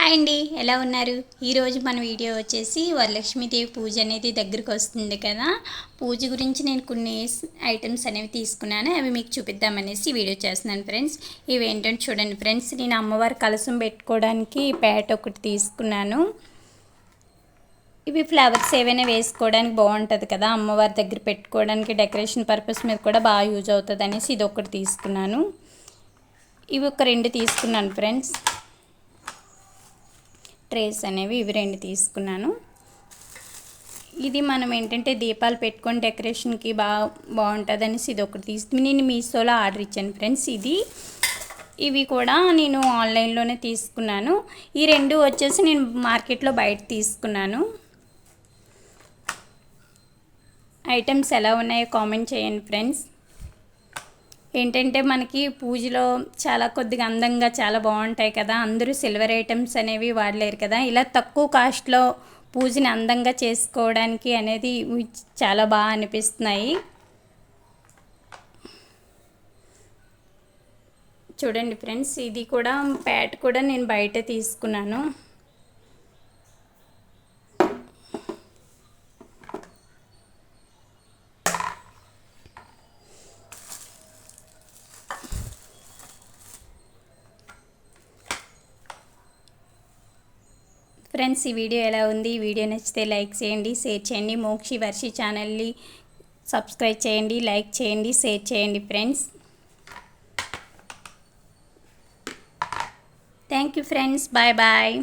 Hi అండి, ఎలా ఉన్నారు? ఈరోజు మన వీడియో వచ్చేసి వరలక్ష్మీదేవి పూజ అనేది దగ్గరికి వస్తుంది కదా. పూజ గురించి నేను కొన్ని ఐటమ్స్ అనేవి తీసుకున్నాను, అవి మీకు చూపిద్దామనేసి వీడియో చేస్తున్నాను ఫ్రెండ్స్. ఇవి ఏంటంటే చూడండి ఫ్రెండ్స్, నేను అమ్మవారి కలశం పెట్టుకోవడానికి ప్యాట్ ఒకటి తీసుకున్నాను. ఇవి ఫ్లవర్స్ ఏవైనా వేసుకోవడానికి బాగుంటుంది కదా, అమ్మవారి దగ్గర పెట్టుకోవడానికి డెకరేషన్ పర్పస్ మీద కూడా బాగా యూజ్ అవుతుంది అనేసి ఇది ఒకటి తీసుకున్నాను. ఇవి ఒక 2 తీసుకున్నాను ఫ్రెండ్స్. ట్రేస్ అనేవి ఇవి 2 తీసుకున్నాను. ఇది మనం ఏంటంటే దీపాలు పెట్టుకొని డెకరేషన్కి బాగుంటుంది అనేసి ఇది ఒకటి నేను మీషోలో ఆర్డర్ ఇచ్చాను ఫ్రెండ్స్. ఇవి కూడా నేను ఆన్లైన్లోనే తీసుకున్నాను. ఈ 2 వచ్చేసి నేను మార్కెట్లో బయట తీసుకున్నాను. ఐటమ్స్ ఎలా ఉన్నాయో కామెంట్ చేయండి ఫ్రెండ్స్. ఏంటంటే మనకి పూజలో చాలా కొద్దిగా అందంగా చాలా బాగుంటాయి కదా, అందరూ సిల్వర్ ఐటమ్స్ అనేవి వాడలేరు కదా. ఇలా తక్కువ కాస్ట్లో పూజని అందంగా చేసుకోవడానికి అనేది చాలా బాగా అనిపిస్తున్నాయి. చూడండి ఫ్రెండ్స్, ఇది కూడా ప్యాట్ కూడా నేను బయట తీసుకున్నాను. ఫ్రెండ్స్, ఈ వీడియో ఎలా ఉంది? ఈ వీడియో నచ్చితే లైక్ చేయండి, షేర్ చేయండి. మోక్షి వర్షి ఛానల్ని సబ్స్క్రైబ్ చేయండి, లైక్ చేయండి, షేర్ చేయండి friends. Thank you friends, bye bye.